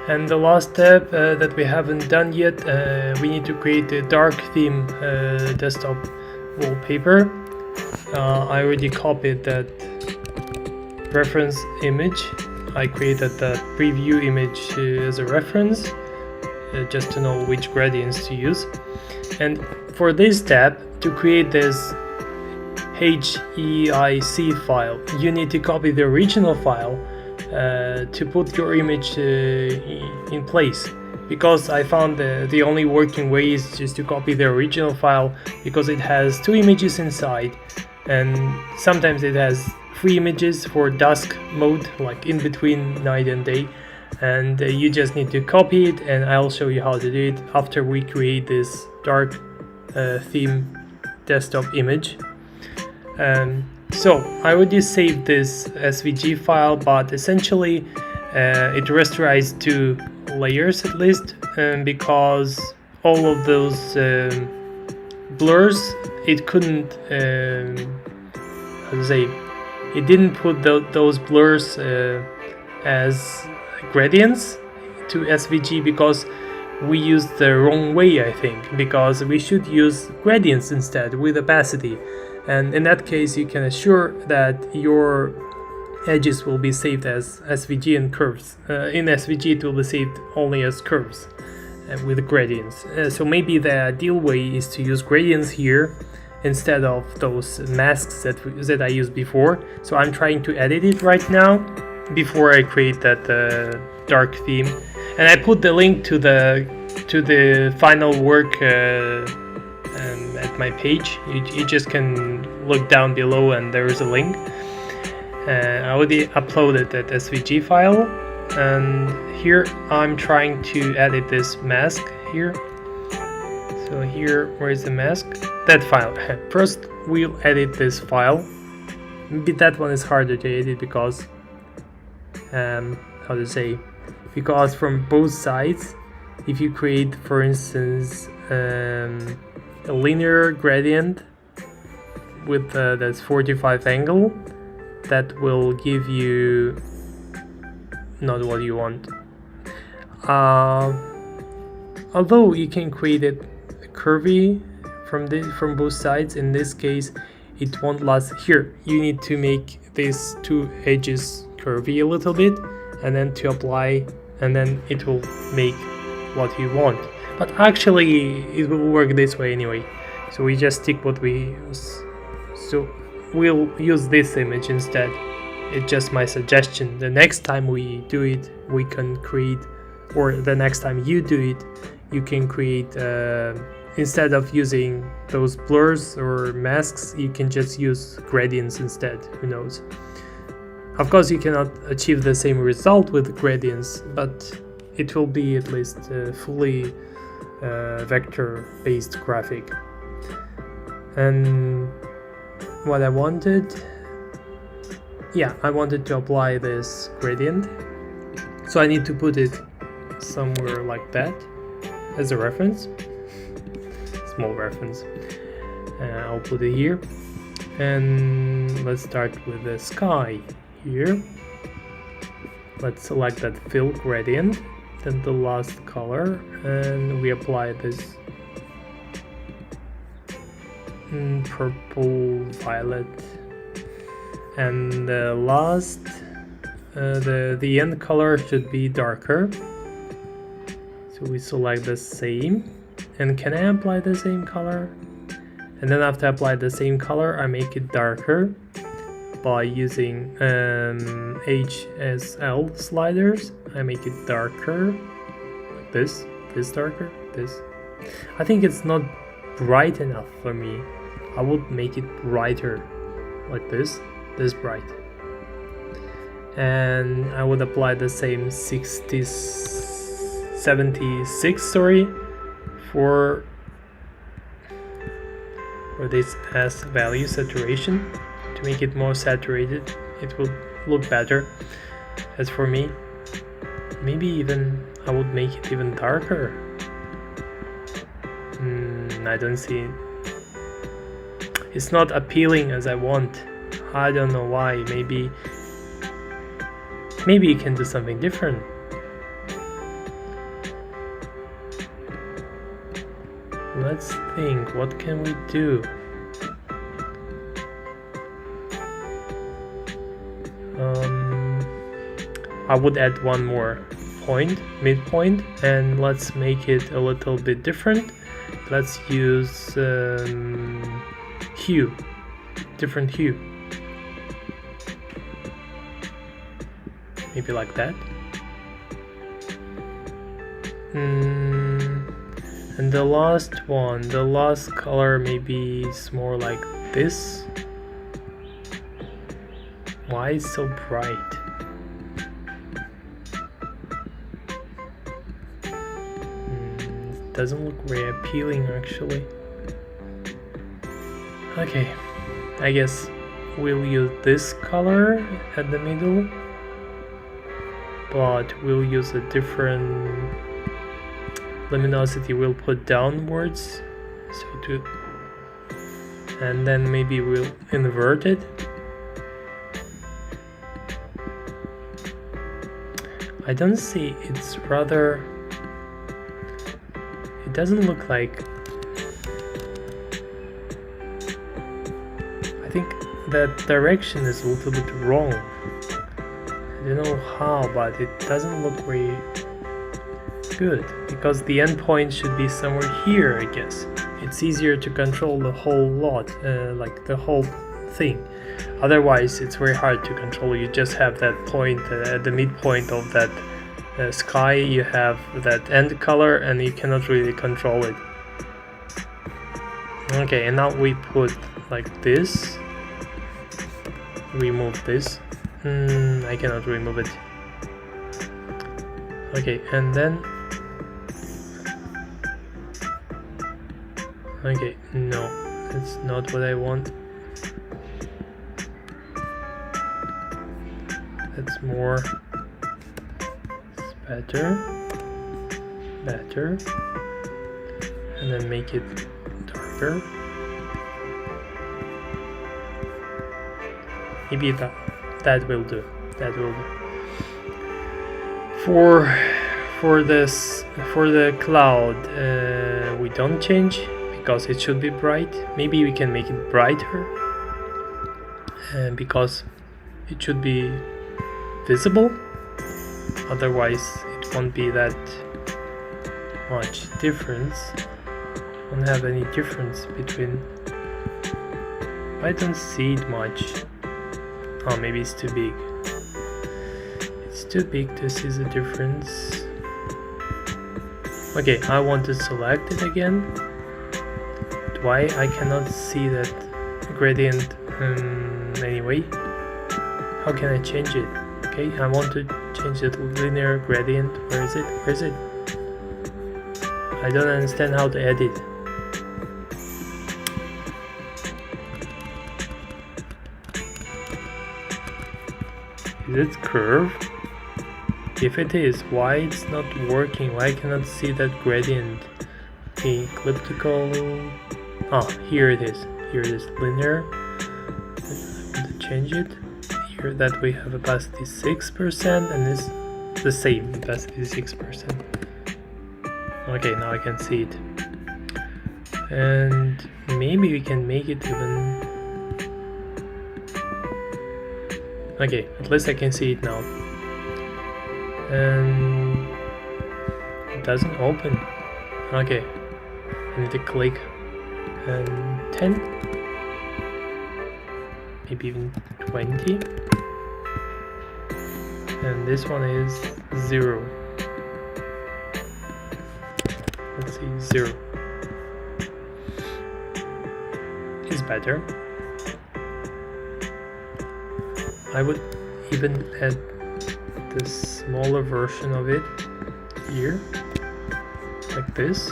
And the last step that we haven't done yet, we need to create a dark theme desktop wallpaper. I already copied that reference image. I created that preview image as a reference just to know which gradients to use. And for this step, to create this HEIC file, you need to copy the original file to put your image in place, because I found the only working way is just to copy the original file, because it has 2 images inside, and sometimes it has 3 images for dusk mode, like in between night and day, and you just need to copy it, and I'll show you how to do it after we create this dark theme desktop image. So I already saved this SVG file, but essentially it rasterized 2 layers at least, because all of those blurs, it couldn't, how to say, it didn't put those blurs as gradients to SVG, because we used the wrong way, I think, because we should use gradients instead with opacity. And in that case, you can assure that your edges will be saved as SVG and curves. In SVG, it will be saved only as curves with gradients. So maybe the ideal way is to use gradients here instead of those masks that I used before. So I'm trying to edit it right now before I create that dark theme. And I put the link to the final work at my page. You just can look down below and there is a link. I already uploaded that SVG file, and here I'm trying to edit this mask here. So here, where is the mask? That file. First we'll edit this file. Maybe that one is harder to edit because how to say, because from both sides, if you create, for instance, a linear gradient with that's 45 angle, that will give you not what you want. Although you can create it curvy from both sides, in this case it won't last. Here you need to make these 2 edges curvy a little bit, and then to apply, and then it will make what you want. But actually it will work this way anyway, so we just stick what we use. So we'll use this image instead. It's just my suggestion. The next time we do it, we can create, or the next time you do it, you can create, instead of using those blurs or masks, you can just use gradients instead. Who knows? Of course you cannot achieve the same result with gradients, but it will be at least fully vector based graphic. And what I wanted, I wanted to apply this gradient, so I need to put it somewhere like that as a reference, small reference. I'll put it here, and let's start with the sky here. Let's select that fill gradient, then the last color, and we apply this purple violet, and the last the end color should be darker, so we select the same. And can I apply the same color? And then after I apply the same color, I make it darker by using HSL sliders. I make it darker like this darker, this. I think it's not bright enough for me. I would make it brighter like this bright. And I would apply the same 76 for this as value saturation, to make it more saturated. It will look better. As for me, maybe even I would make it even darker. I don't see it. It's not appealing as I want. I don't know why. Maybe you can do something different. let's think, what can we do? I would add one more point, midpoint, and let's make it a little bit different. Let's use hue, different hue. Maybe like that. And the last one, the last color, maybe it's more like this. Why is it so bright? It doesn't look very appealing actually. Okay, I guess we'll use this color at the middle, but we'll use a different luminosity. We'll put downwards, and then maybe we'll invert it. I don't see, it's rather, it doesn't look like, I think that direction is a little bit wrong. I don't know how, but it doesn't look very good, because the endpoint should be somewhere here, I guess. It's easier to control the whole lot, like the whole thing. Otherwise, it's very hard to control. You just have that point at the midpoint of that sky, you have that end color, and you cannot really control it. Okay, and now we put like this. Remove this. I cannot remove it. Okay, and then okay, no, that's not what I want. That's more. It's better. Better. And then make it darker. Maybe that will do. That will do. For the cloud, we don't change because it should be bright. Maybe we can make it brighter, because it should be visible. Otherwise, it won't be that much difference. Won't have any difference between. I don't see it much. Oh, maybe it's too big. It's too big to see the difference. Okay, I want to select it again. Why I cannot see that gradient anyway? How can I change it? Okay, I want to change the linear gradient. Where is it? Where is it? I don't understand how to edit. Is it curved? If it is, why it's not working? Why I cannot see that gradient? Okay, elliptical. Ah, here it is. Here it is, linear. I'm going to change it. Here that we have opacity 6% and this the same opacity 6%. Okay, now I can see it. And maybe we can make it even. Okay, at least I can see it now. And it doesn't open. Okay, I need to click and 10, maybe even 20. And this one is 0. Let's see, 0 is better. I would even add the smaller version of it here, like this.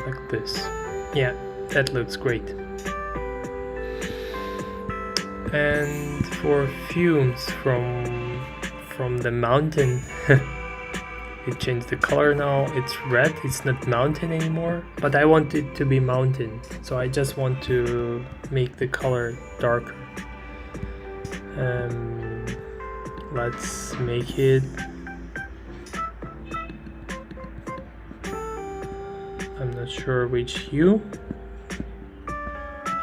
Like this. Yeah, that looks great. And for fumes from the mountain, it changed the color now. It's red. It's not mountain anymore, but I want it to be mountain, so I just want to make the color darker. Let's make it, I'm not sure which hue.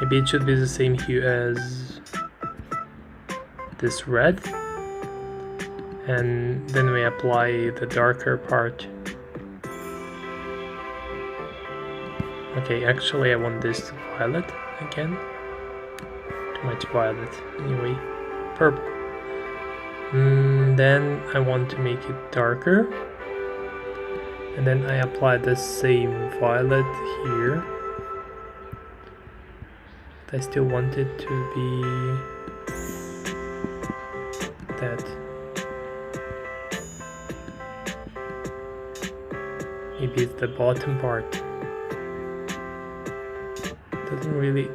Maybe it should be the same hue as this red, and then we apply the darker part. Okay, actually I want this violet again. Too much violet. Anyway, purple. Then I want to make it darker, and then I apply the same violet here. I still want it to be that. Maybe it's the bottom part. Doesn't really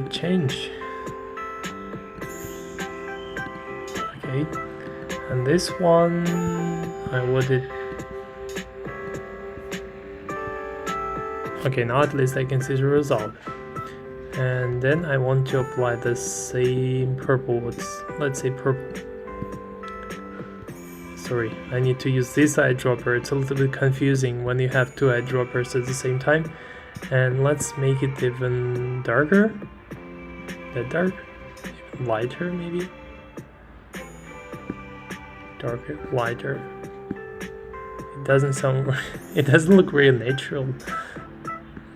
change. Okay, and this one I want it. Okay, now at least I can see the result. And then I want to apply the same purple. Let's say purple. Sorry, I need to use this eyedropper. It's a little bit confusing when you have two eyedroppers at the same time. And let's make it even darker. That dark? Even lighter maybe? Darker, lighter. It doesn't sound, it doesn't look very natural.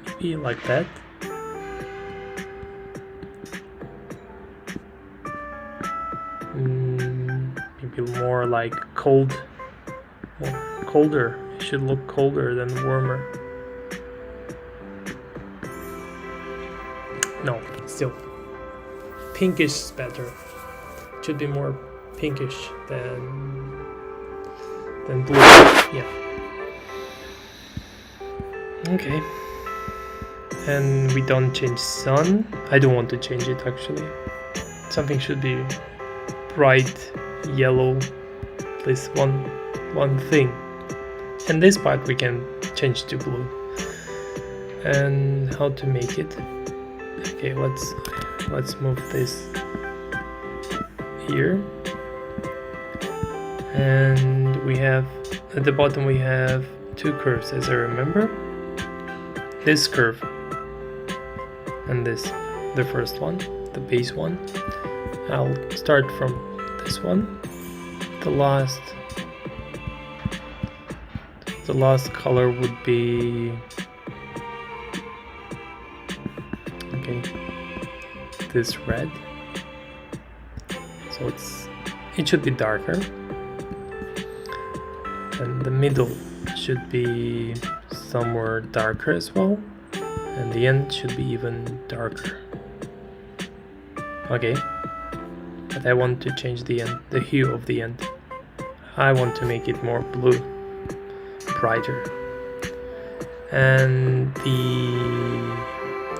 Maybe like that. Maybe more like colder. It should look colder than warmer. No, still pinkish is better. It should be more pinkish than blue. Yeah. Okay. And we don't change sun. I don't want to change it actually. Something should be bright yellow. At least one thing. And this part we can change to blue. And how to make it? Okay, let's move this here. And we have at the bottom we have two curves, as I remember. This curve and this, the first one, the base one. I'll start from this one. The last color would be, okay, this red. So it should be darker. And the middle should be somewhere darker as well. And the end should be even darker. Okay. But I want to change the end, the hue of the end. I want to make it more blue, brighter. And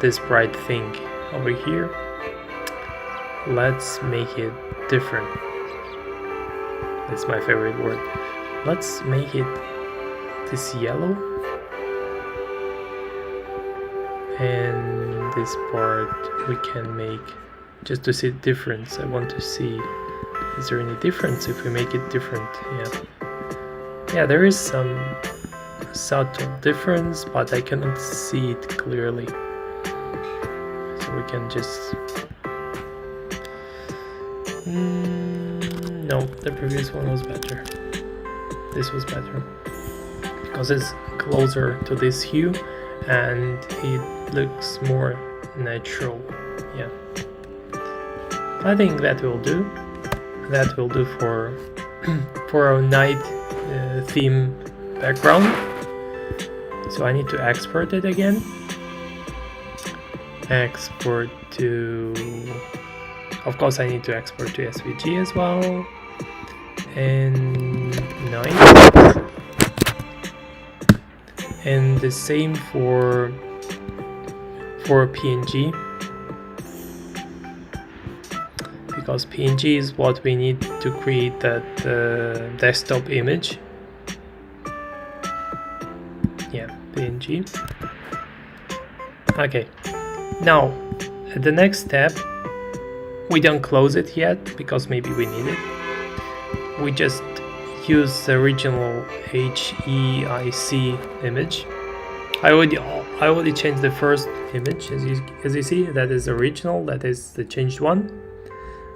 this bright thing over here, let's make it different. That's my favorite word. Let's make it this yellow. And this part we can make just to see the difference. I want to see, is there any difference if we make it different? Yeah, there is some subtle difference, but I cannot see it clearly. So we can just no, the previous one was better. This was better because it's closer to this hue and it looks more natural. Yeah, I think that will do. That will do for our night theme background. So I need to export it again. Export to, of course I need to export to SVG as well. And night. And the same for PNG. Because PNG is what we need to create that desktop image. Yeah, PNG. Okay, now the next step, we don't close it yet because maybe we need it. We just use the original HEIC image. I already changed the first image, as you see. That is original. That is the changed one.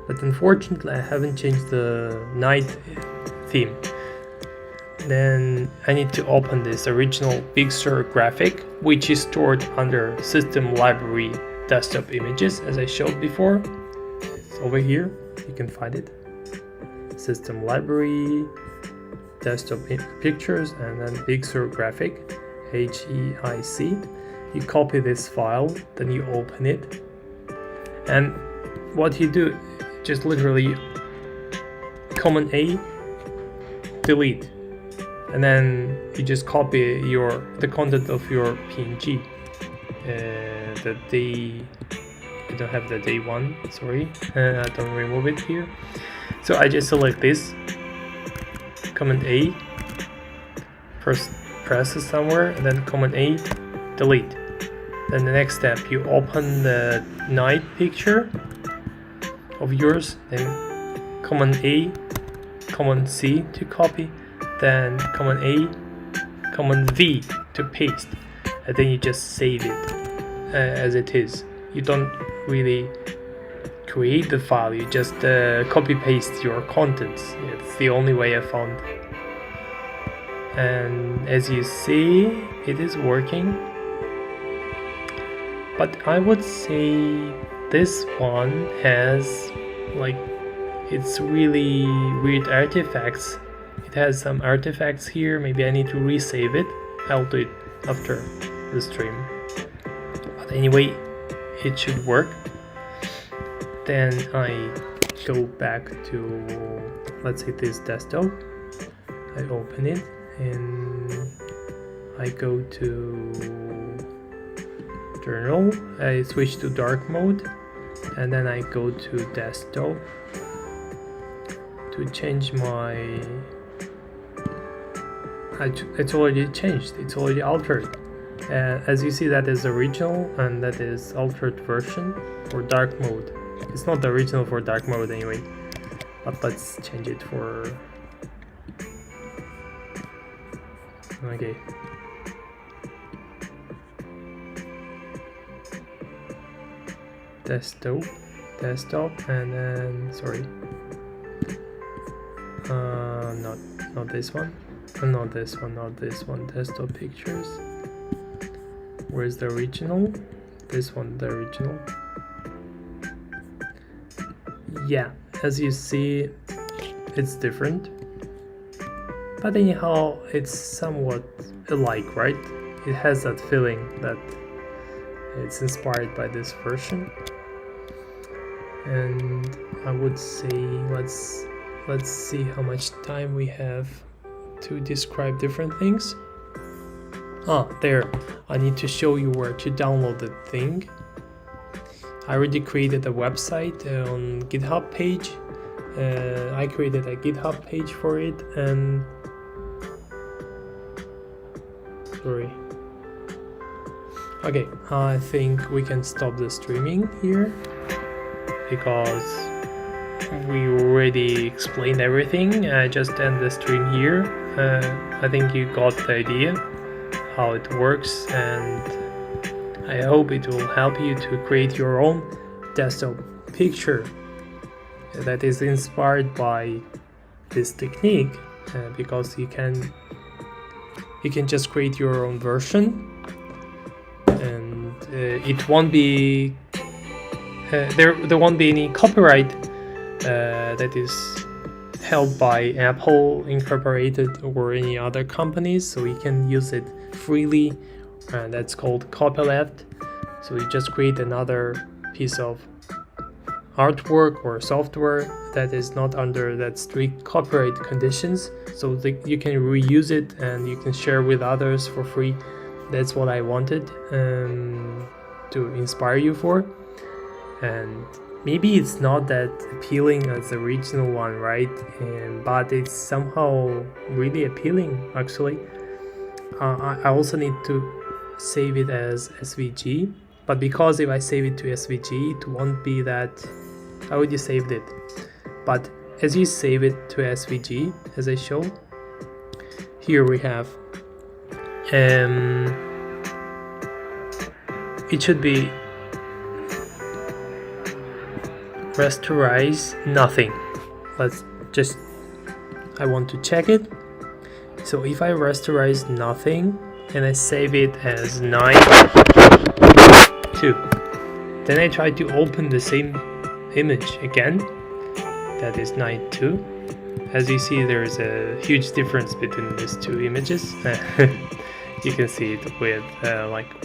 But unfortunately, I haven't changed the night theme. Then I need to open this original Big Sur graphic, which is stored under System Library Desktop Images, as I showed before. It's over here. You can find it. System Library Desktop Pictures, and then Big Sur graphic, HEIC. You copy this file, then you open it, and what you do, just literally Command A, delete, and then you just copy the content of your PNG. The day, I don't have the day one, sorry, I don't remove it here. So I just select this, Command A, first press it somewhere, and then Command A, delete. Then the next step, you open the night picture of yours, then Command A, Command C to copy, then Command A, Command V to paste, and then you just save it as it is. You don't really create the file, you just copy paste your contents. It's the only way I found. And as you see, it is working. But I would say this one has, like, it's really weird artifacts. It has some artifacts here. Maybe I need to resave it. I'll do it after the stream. But anyway, it should work. Then I go back to, let's say, this desktop. I open it and I go to journal. I switch to dark mode, and then I go to desktop to change my. It's already changed. It's already altered. As you see, that is original and that is altered version for dark mode. It's not the original for dark mode anyway, but let's change it for. Okay. Desktop, and then sorry. Not this one. Not this one. Desktop pictures. Where's the original? This one, the original. Yeah, as you see, it's different. But anyhow, it's somewhat alike, right? It has that feeling that it's inspired by this version. And I would say let's see how much time we have to describe different things. There, I need to show you where to download the thing. I already created a website on GitHub page. I created a GitHub page for it, and sorry. Okay, I think we can stop the streaming here because we already explained everything. I just end the stream here. I think you got the idea how it works, and I hope it will help you to create your own desktop picture that is inspired by this technique, because you can just create your own version, and it won't be there won't be any copyright that is held by Apple Incorporated or any other companies, so you can use it freely. That's called copyleft. So you just create another piece of artwork or software that is not under that strict copyright conditions, so you can reuse it and you can share with others for free. That's what I wanted to inspire you for. And maybe it's not that appealing as the original one, right? But it's somehow really appealing, actually. I also need to save it as SVG, but because if I save it to SVG, it won't be that. How would you save it? But as you save it to SVG, as I show, here we have it should be rasterize nothing. Let's just, I want to check it. So if I rasterize nothing and I save it as 9.2, then I try to open the same image again, that is 9.2. As you see, there is a huge difference between these two images. You can see it with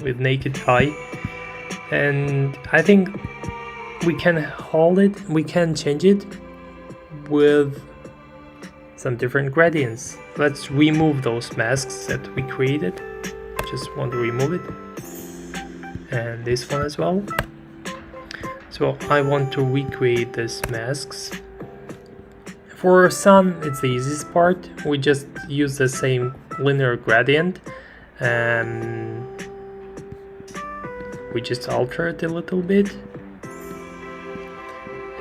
with naked eye, and I think we can hold it, we can change it with some different gradients. Let's remove those masks that we created. Just want to remove it, and this one as well. So I want to recreate these masks. For sun, it's the easiest part. We just use the same linear gradient and we just alter it a little bit,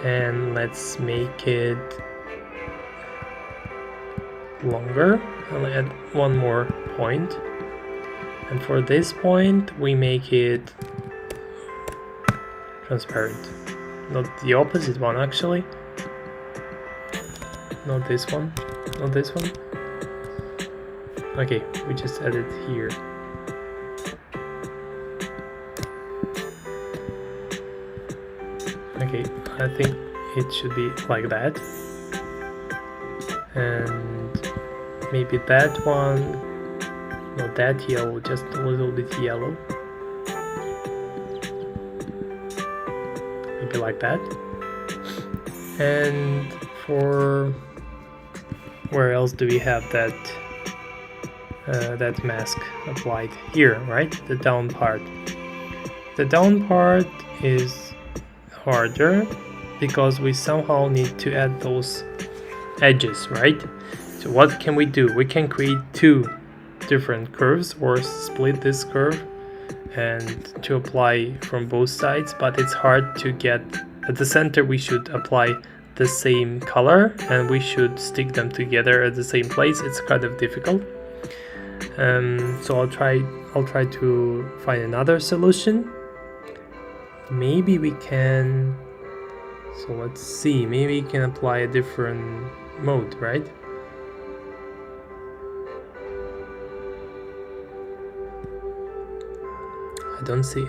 and let's make it longer. I'll add one more point, and for this point we make it transparent, not the opposite one actually, not this one, not this one. Okay, we just add it here. Okay, I think it should be like that, and maybe that one, not that yellow, just a little bit yellow, maybe like that. And for where else do we have that that mask applied? Here, right? The down part. The down part is harder because we somehow need to add those edges, right? So what can we do? We can create two different curves or split this curve and to apply from both sides, but it's hard to get at the center. We should apply the same color and we should stick them together at the same place. It's kind of difficult. So I'll try to find another solution. Maybe we can, so let's see, maybe we can apply a different mode, right? I don't see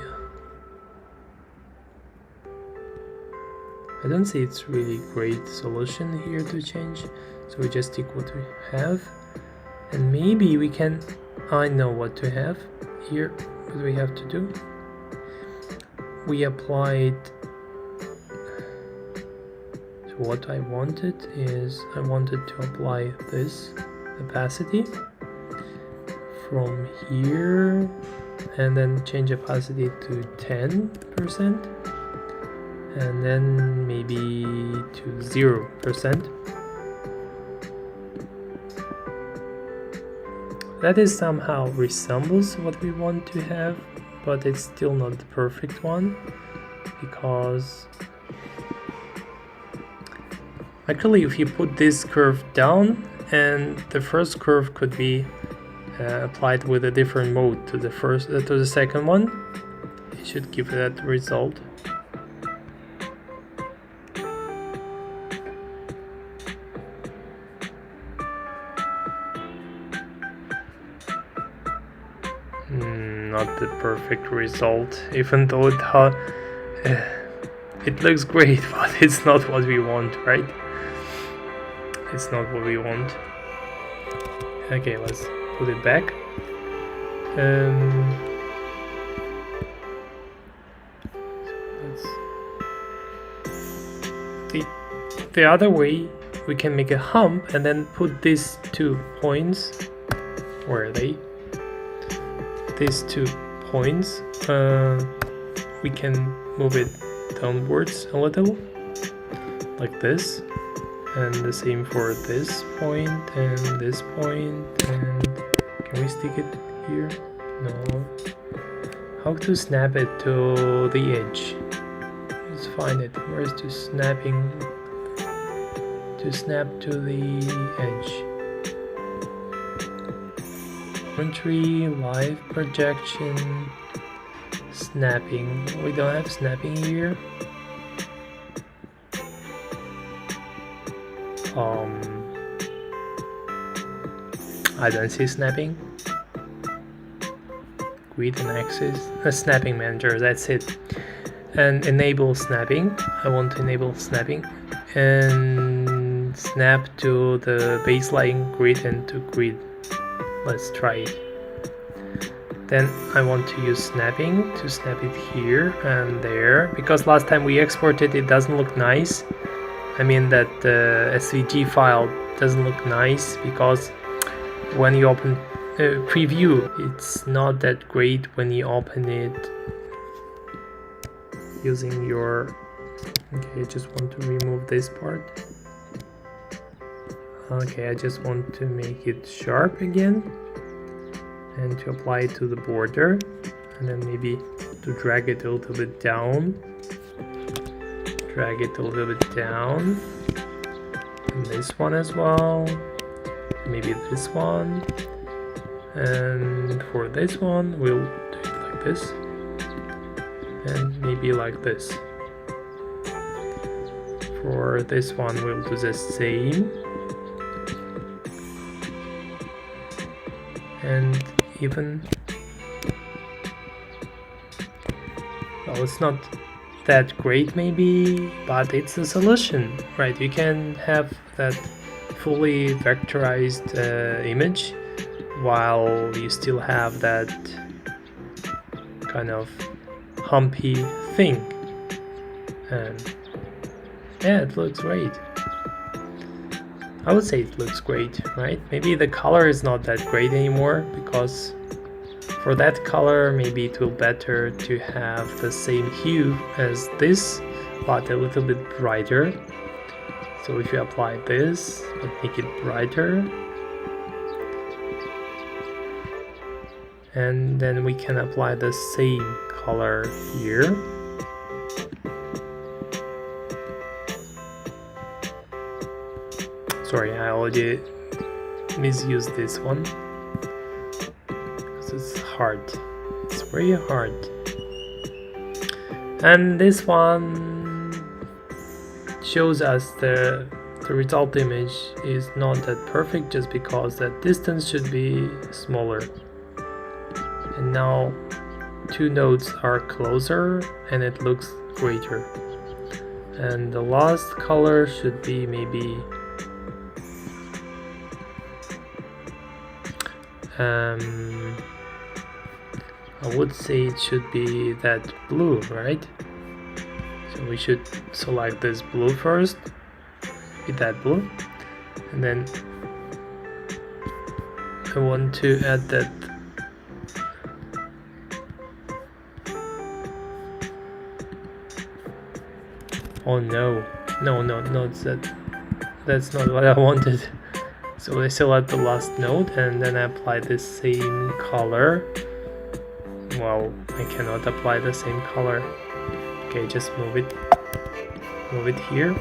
it's really great solution here to change, so we just take what we have, and maybe we can, I know what to have here. What we have to do, we applied, so what I wanted is I wanted to apply this opacity from here and then change opacity to 10%. And then maybe to 0%. That is somehow resembles what we want to have, but it's still not the perfect one, because actually if you put this curve down and the first curve could be applied with a different mode to the second one, it should give that result. Not the perfect result, even though it looks great, but it's not what we want, right? It's not what we want. Okay, let's put it back. The other way, we can make a hump and then put these 2 points. Where are they? These 2 points, we can move it downwards a little, like this, and the same for this point and this point. And can we stick it here? No. how to snap it to the edge. Let's find it. Where's the snapping? To snap to the edge. Entry, live projection, snapping. We don't have snapping here. I don't see snapping. Grid and axis. Snapping manager, that's it. And enable snapping. I want to enable snapping. And snap to the baseline grid and to grid. Let's try it. Then I want to use snapping to snap it here and there. Because last time we exported it doesn't look nice. I mean that the SVG file doesn't look nice because when you open preview, it's not that great when you open it using your... Okay, I just want to remove this part. Okay, I just want to make it sharp again and to apply it to the border, and then maybe to drag it a little bit down. Drag it a little bit down, and this one as well, maybe this one, and for this one we'll do it like this, and maybe like this. For this one we'll do the same, and even, well, it's not that great maybe, but it's a solution, right? You can have that fully vectorized image while you still have that kind of humpy thing, and yeah, it looks great. I would say it looks great, right? Maybe the color is not that great anymore, because for that color maybe it will be better to have the same hue as this, but a little bit brighter. So if you apply this, but make it brighter, and then we can apply the same color here. Sorry, I already misused this one. It's hard. It's very hard. And this one shows us the result image is not that perfect just because that distance should be smaller. And now two nodes are closer and it looks greater. And the last color should be maybe I would say it should be that blue, right? So we should select this blue first, with that blue, and then I want to add that oh no, that's not what I wanted. So I select the last node and then I apply the same color. Well, I cannot apply the same color. Okay, just move it here,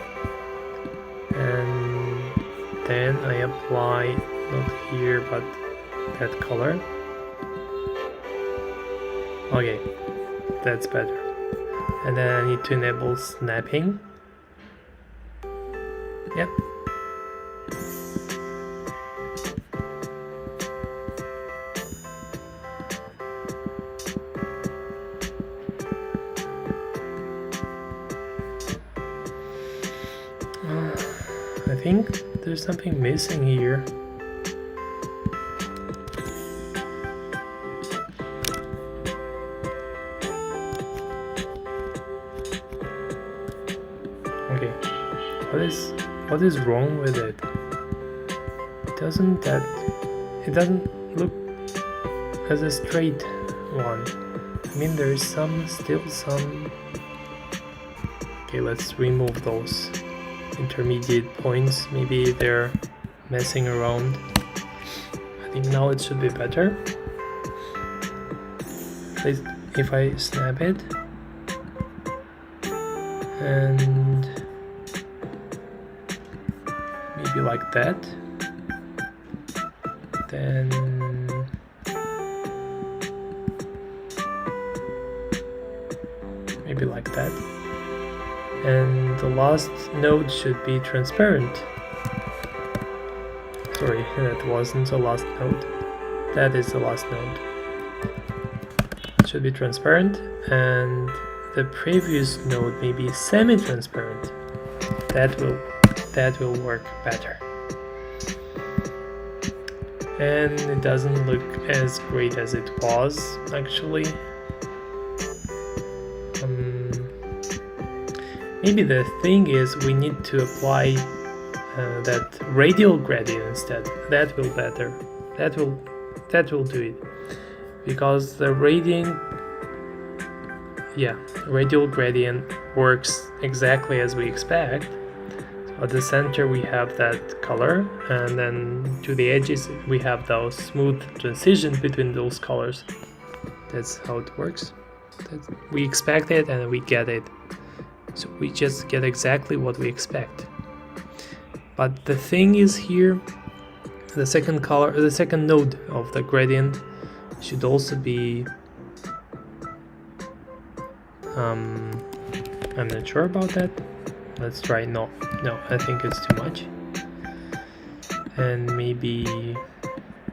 and then I apply not here but that color. Okay, that's better. And then I need to enable snapping. Yep. I think there's something missing here. Okay, what is wrong with it? It doesn't look as a straight one. I mean, there is still some. Okay, let's remove those intermediate points. Maybe they're messing around. I think now it should be better. if I snap it and maybe like that, then maybe like that, and the last node should be transparent. Sorry, that wasn't the last node. That is the last node. It should be transparent, and the previous node may be semi-transparent. That will work better. And it doesn't look as great as it was actually. Maybe the thing is we need to apply that radial gradient instead. That will better. That will do it, because the radial gradient works exactly as we expect. So at the center we have that color, and then to the edges we have those smooth transitions between those colors. That's how it works. We expect it and we get it. So we just get exactly what we expect. But the thing is here, the second node of the gradient should also be I'm not sure about that. Let's try. No, I think it's too much. And maybe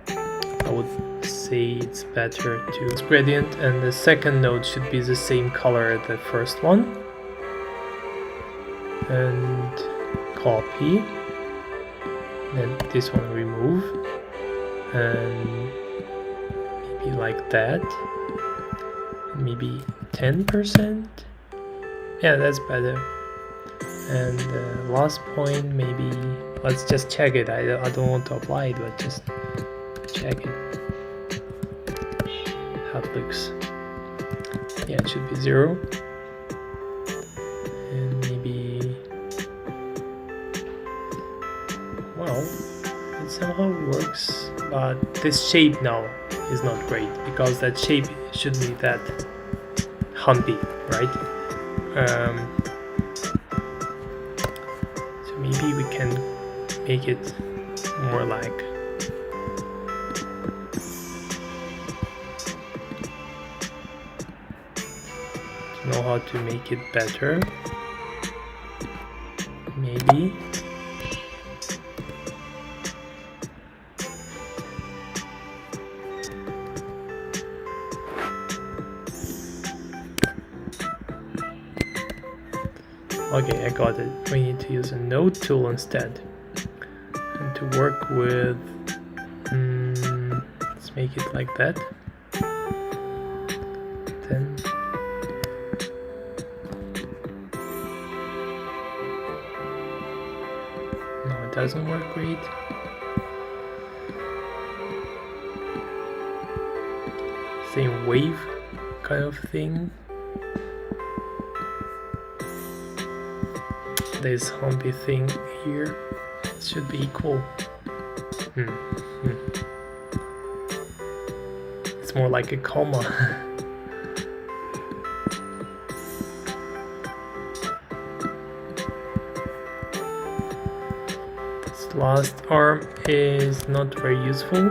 I would say it's better to use gradient, and the second node should be the same color as the first one. And copy. Then this one remove, and maybe like that. Maybe 10%. Yeah, that's better. And the last point, maybe let's just check it. I don't want to apply it, but just check it how it looks. Yeah, it should be 0. And maybe, well, it somehow works, but this shape now is not great, because that shape should be that humpy, right? So maybe we can make it more like to know how to make it better. Maybe okay, I got it. We need to use a node tool instead. And to work with, let's make it like that. Then no, it doesn't work great. Same wave kind of thing. This humpy thing here, it should be equal. It's more like a comma. This last arm is not very useful.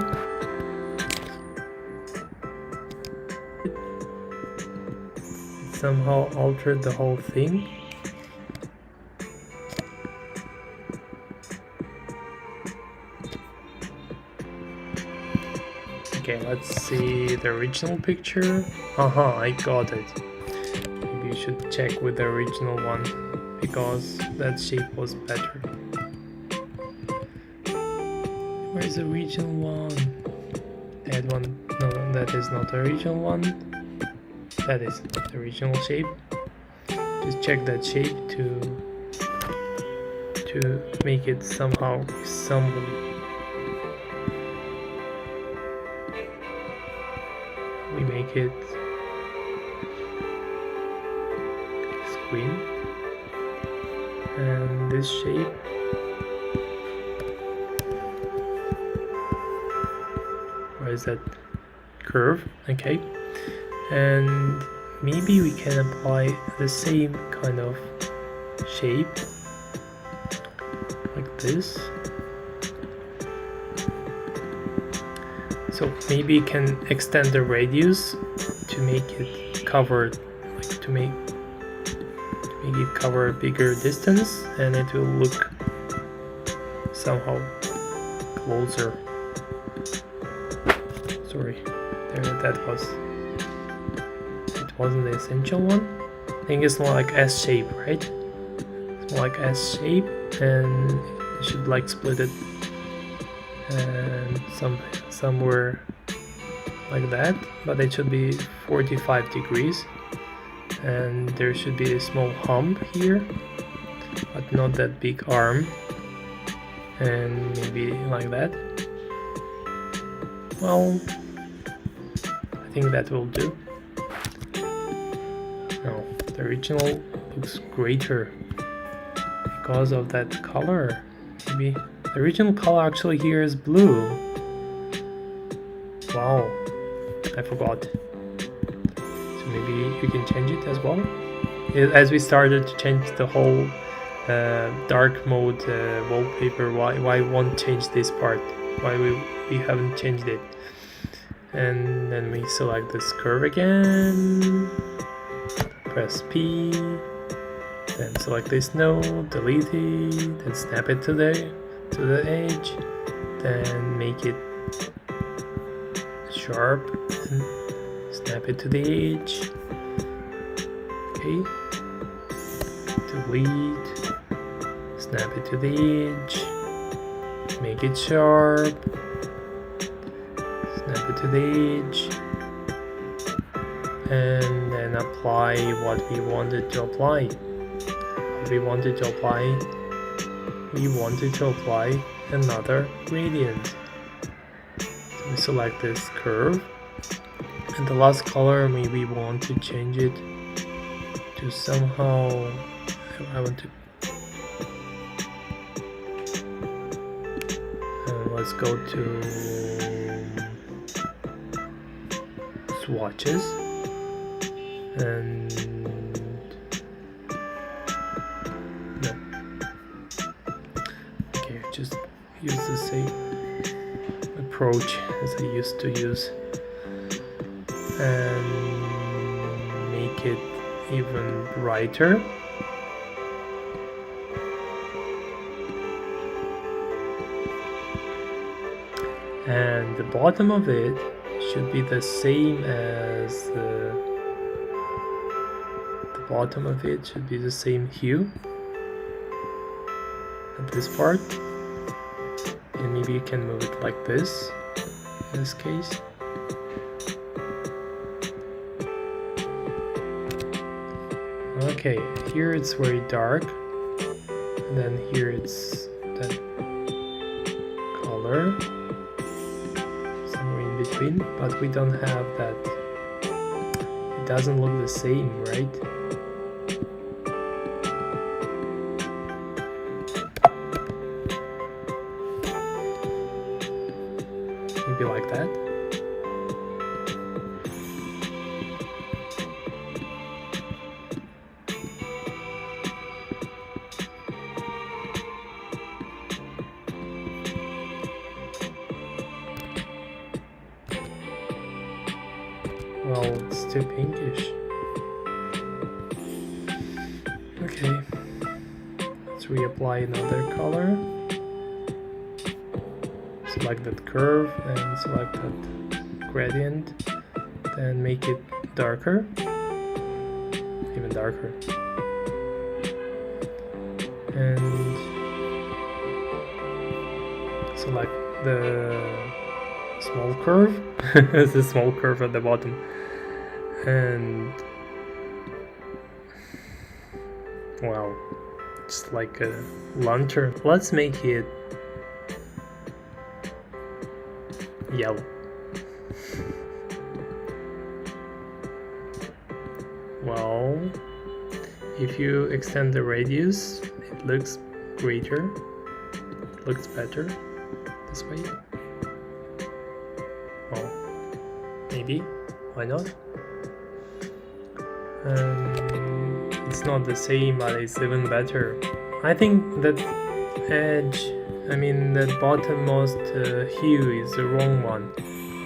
It somehow altered the whole thing. Okay, let's see the original picture. I got it. Maybe you should check with the original one, because that shape was better. Where's the original one? That one? No, that is not the original one. That is the original shape. Just check that shape to make it somehow resemble. We make it screen, and this shape, where is that curve? Okay, and maybe we can apply the same kind of shape like this. So maybe you can extend the radius to make it cover, like to make it cover a bigger distance, and it will look somehow closer. Sorry, that wasn't the essential one. I think it's more like S shape, right? It's more like S shape, and you should like split it and somewhere like that, but it should be 45 degrees, and there should be a small hump here, but not that big arm, and maybe like that. Well, I think that will do. No, the original looks greater because of that color. Maybe the original color actually here is blue. Wow, I forgot. So maybe you can change it as well. As we started to change the whole dark mode wallpaper, why won't change this part? Why we haven't changed it? And then we select this curve again, press P, then select this node, delete it, then snap it to the edge, then make it sharp and snap it to the edge. Okay, delete, snap it to the edge, make it sharp, snap it to the edge, and then apply what we wanted to apply. We wanted to apply another gradient. So we select this curve, and the last color maybe we want to change it to somehow, I want to let's go to swatches, and no, okay, just use the same approach as I used to use and make it even brighter. And the bottom of it should be the same as the bottom of it should be the same hue at this part, and maybe you can move it like this in this case. Okay, here it's very dark, and then here it's that color somewhere in between, but we don't have that. It doesn't look the same, right? Maybe like that. Well, it's too pinkish. Okay, let's reapply another color. Select that curve and select that gradient, then make it darker, even darker, and select the small curve. It's a small curve at the bottom, and wow, it's like a lantern. Let's make it yellow. Well, if you extend the radius, it looks greater, it looks better this way. Well, maybe, why not? It's not the same, but it's even better. I think that edge, I mean that bottommost hue is the wrong one.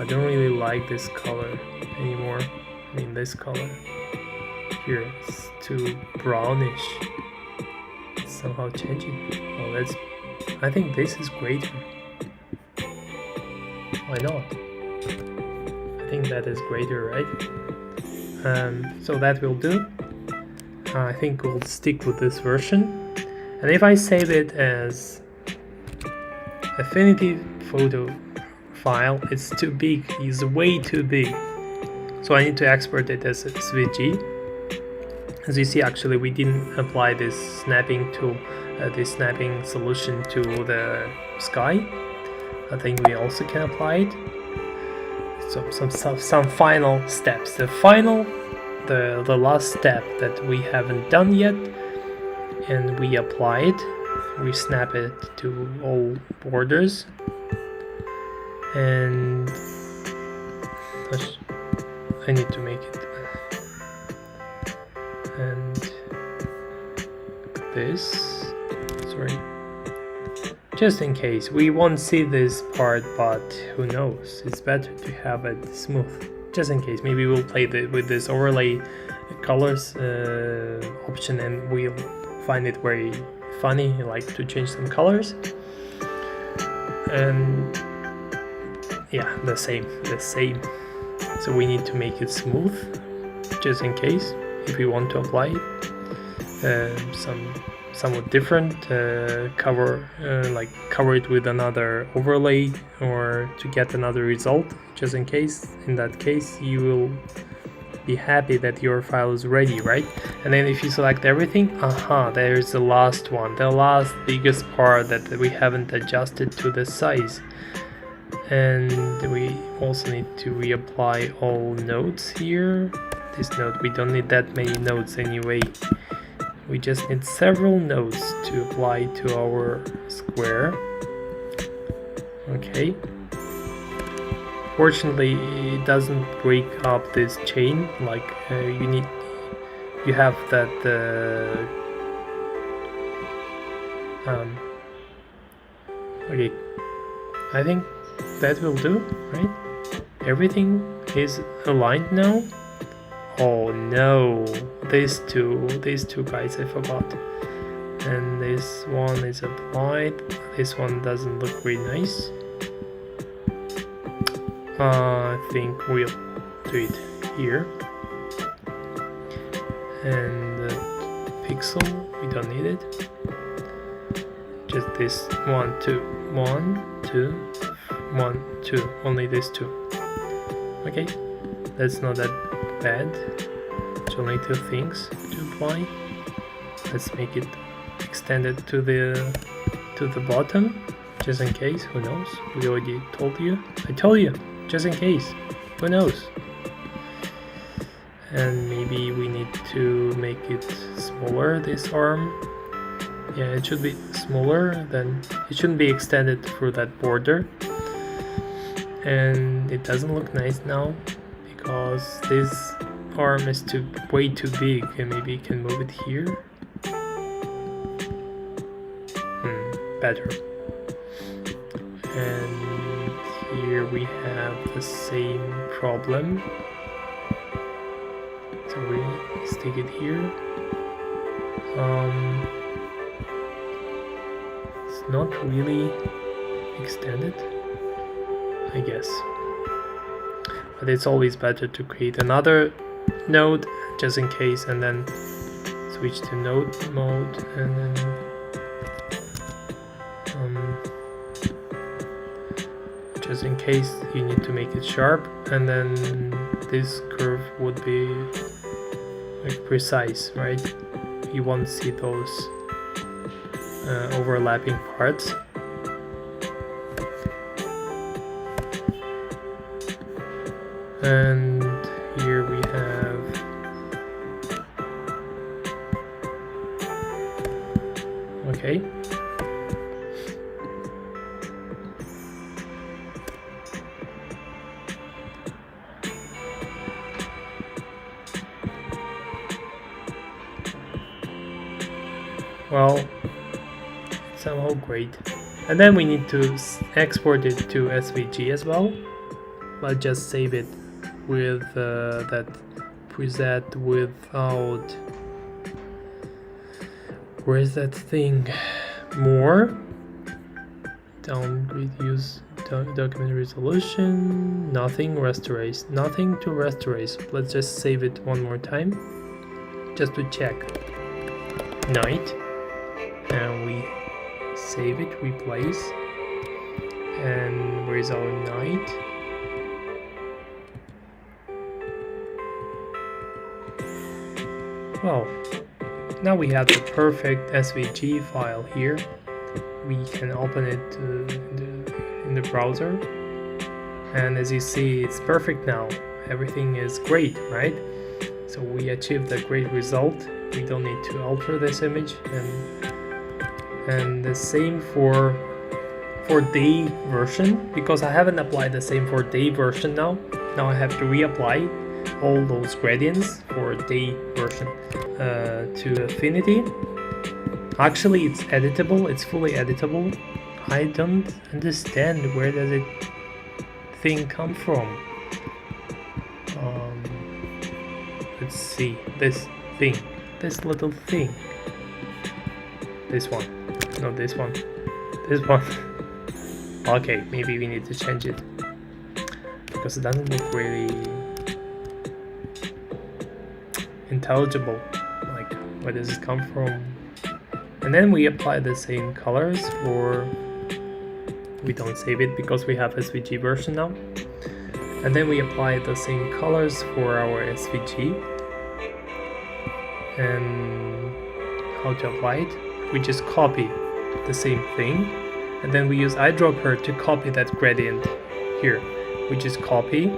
I don't really like this color anymore. I mean this color here, it's too brownish. It's somehow changing. Oh, I think this is greater. Why not? I think that is greater, right? So that will do. I think we'll stick with this version. And if I save it as Affinity Photo file, it's too big. It's way too big. So I need to export it as SVG. As you see, actually, we didn't apply this snapping tool, this snapping solution to the sky. I think we also can apply it. So some final steps. The last step that we haven't done yet, and we apply it. We snap it to all borders, and I need to make it. And this, sorry, just in case we won't see this part, but who knows, it's better to have it smooth, just in case. Maybe we'll play with this overlay colors option, and we'll find it very funny, like to change some colors. And yeah, the same. So we need to make it smooth, just in case, if we want to apply it. Somewhat different, cover it with another overlay, or to get another result, just in case. In that case, you will be happy that your file is ready, right? And then if you select everything, there's the last one, the last biggest part that we haven't adjusted to the size. And we also need to reapply all nodes here. This node, we don't need that many nodes anyway. We just need several nodes to apply to our square. Okay. Fortunately, it doesn't break up this chain. Like you have that. Okay, I think that will do, right? Everything is aligned now. Oh no, these two guys I forgot. And this one is applied. This one doesn't look very nice. I think we'll do it here. And the pixel, we don't need it. Just this 1, 2, 1, 2, 1, 2. Only these two. Okay, that's not that bad. It's only two things to apply. Let's make it extended to the bottom, just in case. Who knows? We already told you. I told you, just in case. Who knows? And maybe we need to make it smaller, this arm. Yeah, it should be smaller, then it shouldn't be extended through that border. And it doesn't look nice now because this arm is way too big, and maybe you can move it here. Better. And here we have the same problem. So we stick it here. It's not really extended, I guess. But it's always better to create another node just in case, and then switch to node mode, and then just in case you need to make it sharp, and then this curve would be like precise, right? You won't see those overlapping parts. And here we have okay. well, somehow great. And then we need to export it to SVG as well. Let's just save it with that preset without, where's that thing? More, downgrade, use document resolution, nothing, restorate, nothing to restorate. Let's just save it one more time just to check. Night, and we save it, replace, and where's our night? Well, now we have the perfect SVG file here. We can open it in the browser, and as you see, it's perfect now. Everything is great, right? So we achieved a great result. We don't need to alter this image, and the same for day version, because I haven't applied the same for day version now. Now I have to reapply all those gradients for day version to Affinity. Actually, it's editable, it's fully editable. I don't understand where does it thing come from. Let's see, this thing, this little thing. This one, no, this one, this one. Okay, maybe we need to change it because it doesn't look really intelligible. Like, where does it come from? And then we apply the same colors for, we don't save it because we have SVG version now. And then we apply the same colors for our SVG. And how to apply it? We just copy the same thing, and then we use eyedropper to copy that gradient here. We just copy,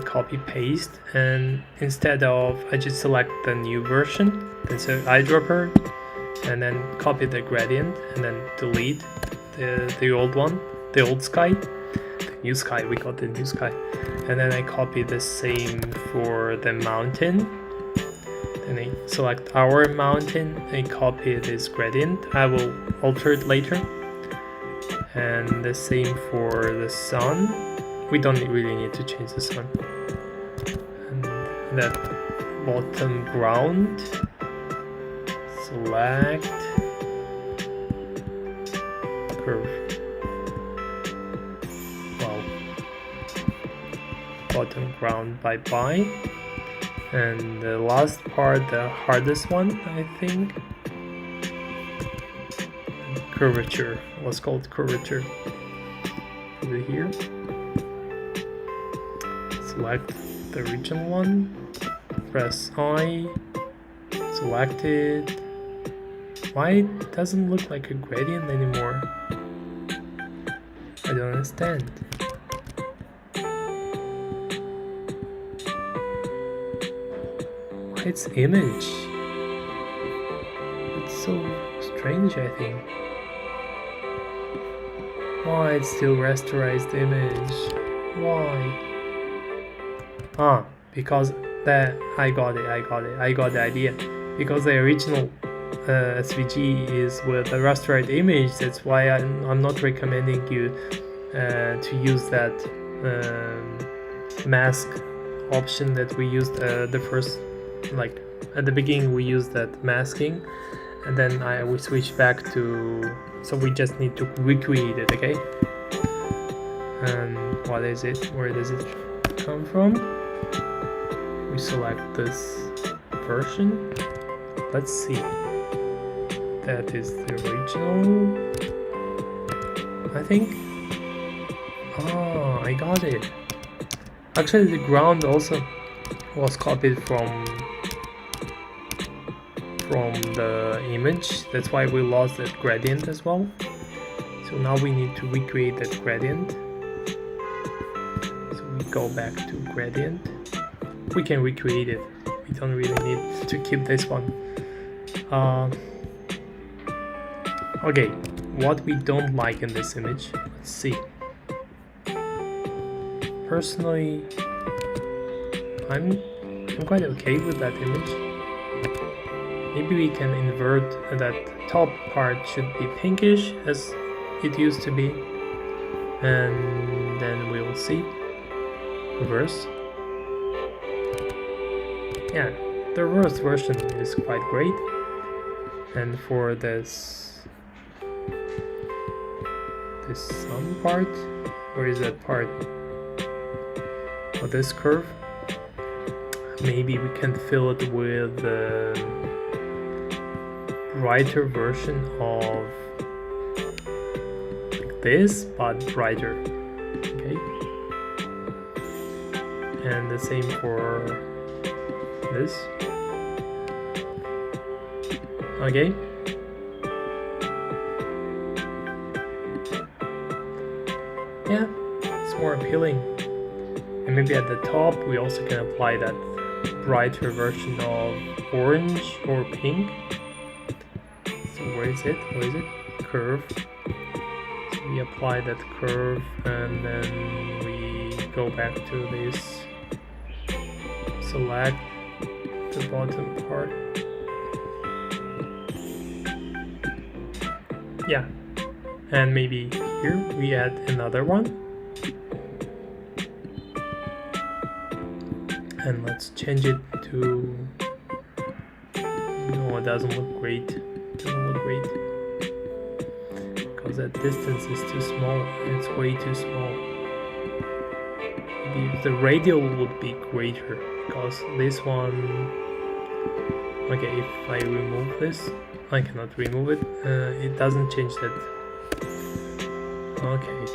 copy paste, and instead of, I just select the new version, then say eyedropper, and then copy the gradient, and then delete the old one, the old sky, the new sky, we got the new sky, and then I copy the same for the mountain. And I select our mountain and copy this gradient. I will alter it later. And the same for the sun. We don't really need to change the sun. And that bottom ground. Select curve. Wow. Bottom ground, bye-bye. And the last part, the hardest one, I think. Curvature. What's called curvature. Over here. Select the original one. Press I. Select it. Why it doesn't look like a gradient anymore? I don't understand. Its image. It's so strange, I think. Why it still restores the image? Why? Ah, because that I got the idea. Because the original SVG is with a rasterized image. That's why I'm not recommending you to use that mask option that we used the first. Like at the beginning we used that masking, and then we switch back to, so we just need to recreate it, okay? And what is it? Where does it come from? We select this version. Let's see. That is the original, I think. Oh, I got it. Actually, the ground also was copied from the image. That's why we lost that gradient as well. So now we need to recreate that gradient. So we go back to gradient. We can recreate it. We don't really need to keep this one. Okay, what we don't like in this image. Let's see. Personally, I'm quite okay with that image. maybe we can invert that top part, should be pinkish as it used to be, and then we will see. Reverse. Yeah, the reverse version is quite great. And for this sun part, where is that part? For this curve, maybe we can fill it with the brighter version of like this, but brighter. Okay, and the same for this. Okay. Yeah, it's more appealing. And maybe at the top we also can apply that brighter version of orange or pink. So where is it? Where is it? Curve. So we apply that curve and then we go back to this. Select the bottom part. Yeah, and maybe here we add another one, and let's change it to, no, it doesn't look great, because that distance is too small, it's way too small. Maybe the radial would be greater, because this one, okay, if I remove this, I cannot remove it, it doesn't change that. Okay,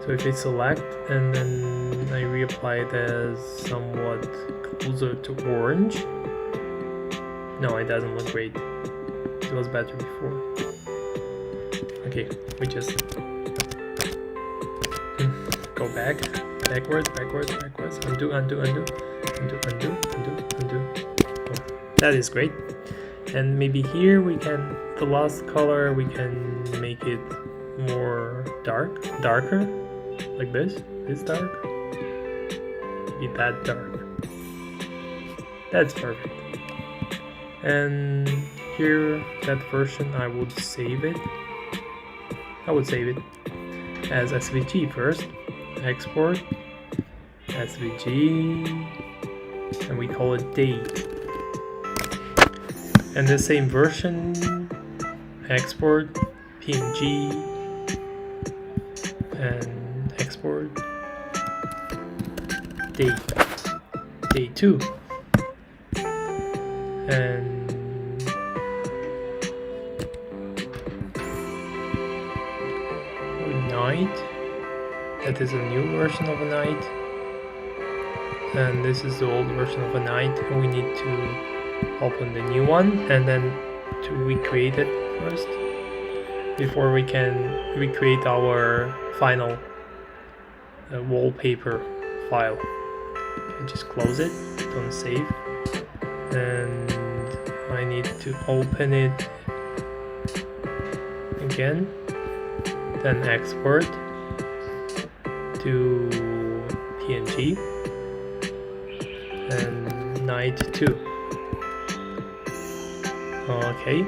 so if I select and then I reapply it as somewhat closer to orange, no, it doesn't look great, it was better before. Okay, we just go backwards, undo. Oh, that is great. And maybe here we can, the last color, we can make it more darker, like this dark, maybe that dark. That's perfect. And here, that version, I would save it as SVG first, export, SVG, and we call it date. And the same version, export, PNG, and export, day 2, and night, that is a new version of a night, and this is the old version of a night, and we need to open the new one and then to recreate it first before we can recreate our final wallpaper file. Okay, just close it, don't save, and I need to open it again, then export to PNG and night 2. Okay,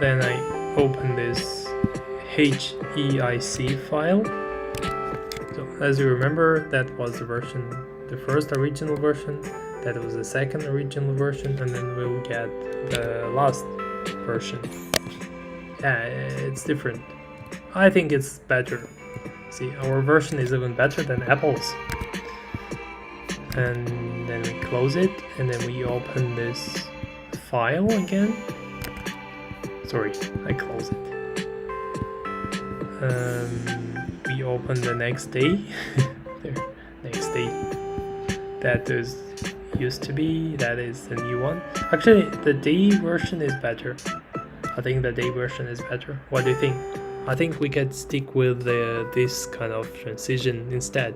then I open this HEIC file. So as you remember, that was the first original version, that was the second original version, and then we'll get the last version. Yeah, it's different. I think it's better. See, our version is even better than Apple's. And then we close it, and then we open this file again. Sorry, I close it. We open the next day. There, next day. That is used to be. That is the new one. Actually, the day version is better. I think the day version is better. What do you think? I think we could stick with this kind of transition instead,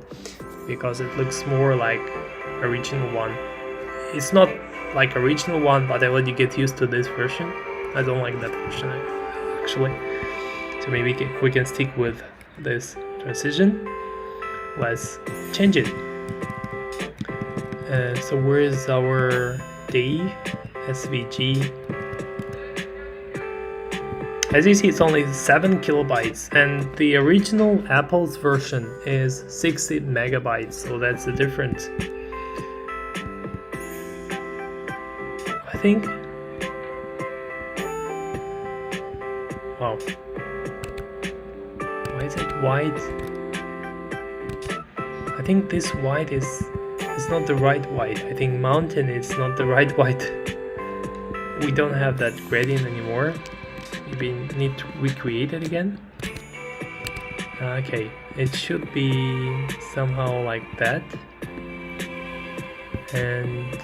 because it looks more like original one. It's not like original one, but I let you get used to this version. I don't like that version actually. So maybe we can stick with this transition. Let's change it. So where is our Dave SVG. As you see, it's only 7 kilobytes, and the original Apple's version is 60 megabytes, so that's the difference. I think. Wow. Why is it white? I think this white is not the right white. I think mountain is not the right white. We don't have that gradient anymore. We need to recreate it again. Okay, it should be somehow like that. And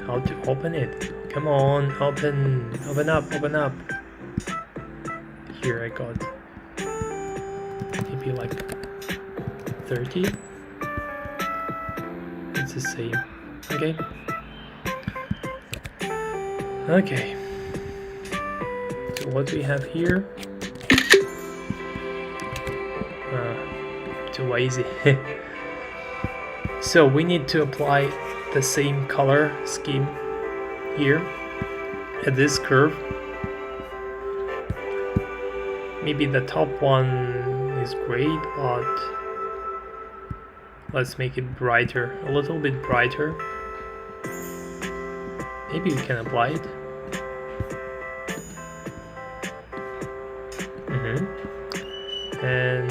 how to open it? Come on, open up. Here I got maybe like 30. It's the same. Okay. Okay. So what we have here? Too lazy. So we need to apply the same color scheme here at this curve. Maybe the top one is great, but let's make it brighter, a little bit brighter. Maybe we can apply it. And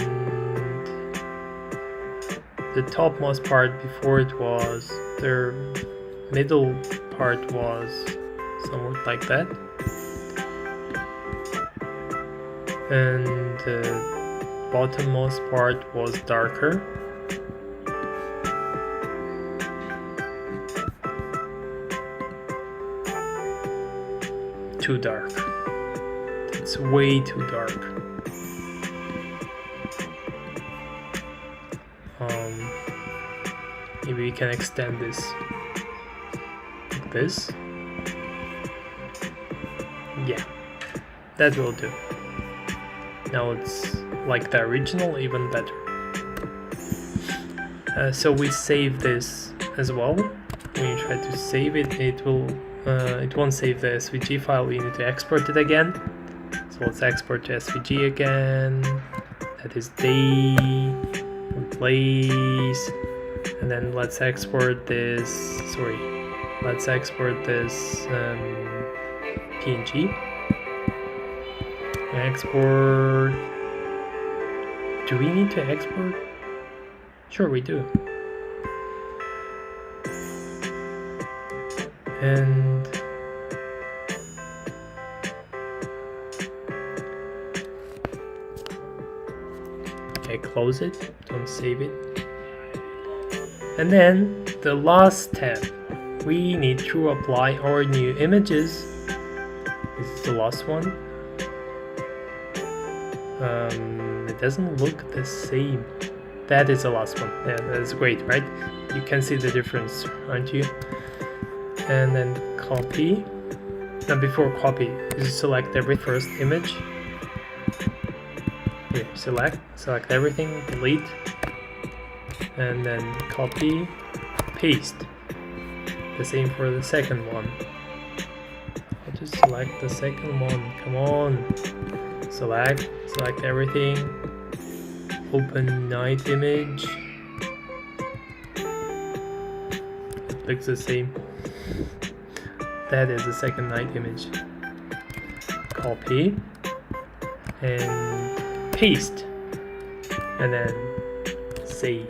the topmost part before it was, the middle part was somewhat like that. And the bottommost part was darker. Too dark. It's way too dark. Maybe we can extend this like this. Yeah, that will do. Now it's like the original, even better. So we save this as well. When you try to save it, it won't save the SVG file. We need to export it again. So let's export to SVG again. That is day, replace, and then let's export this. Sorry, let's export this PNG. Export. Do we need to export? Sure, we do. And okay, close it, don't save it. And then the last step, we need to apply our new images. This is the last one. It doesn't look the same. That is the last one. Yeah, that's great, right? You can see the difference, aren't you? And then copy. Now before copy, you select every first image. Here, select everything, delete, and then copy, paste. The same for the second one. I'll just select the second one. Come on. Select everything. Open night image. It looks the same. That is the second night image. Copy and paste, and then save.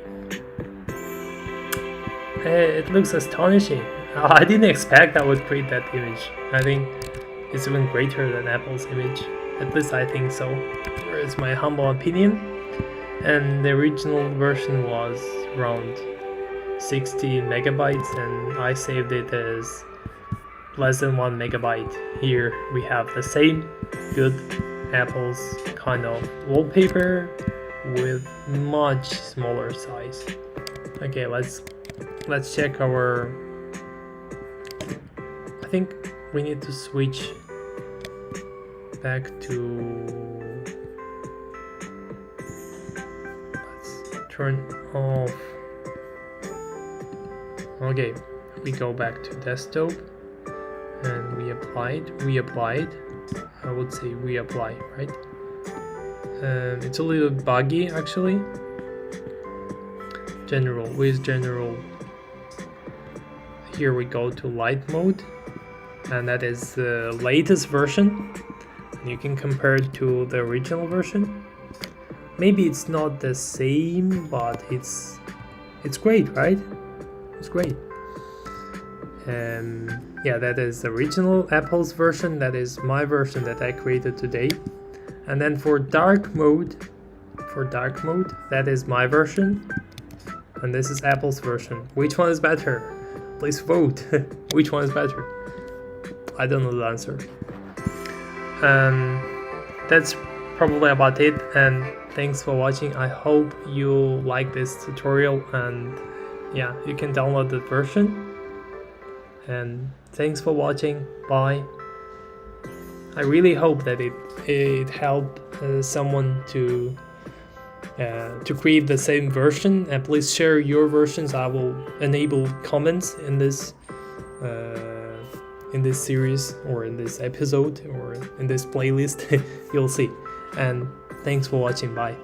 It looks astonishing. I didn't expect I would create that image. I think it's even greater than Apple's image. At least I think so. It's my humble opinion. And the original version was around 60 megabytes, and I saved it as less than 1 megabyte. Here we have the same good Apple's kind of wallpaper with much smaller size. Okay, let's check our. I think we need to switch back to. Let's turn off Okay, we go back to desktop and we reapplied. I would say reapply, right? It's a little buggy actually. General, with general. Here we go to light mode, and that is the latest version. You can compare it to the original version. Maybe it's not the same, but it's great, right? It's great. Yeah, that is the original Apple's version. That is my version that I created today. And then for dark mode, that is my version, and this is Apple's version. Which one is better? Please vote. Which one is better? I don't know the answer. That's probably about it, and thanks for watching. I hope you like this tutorial, and yeah, you can download the version. And thanks for watching. Bye. I really hope that it helped someone to create the same version, and please share your versions. I will enable comments in this series, or in this episode, or in this playlist. You'll see. And thanks for watching. Bye.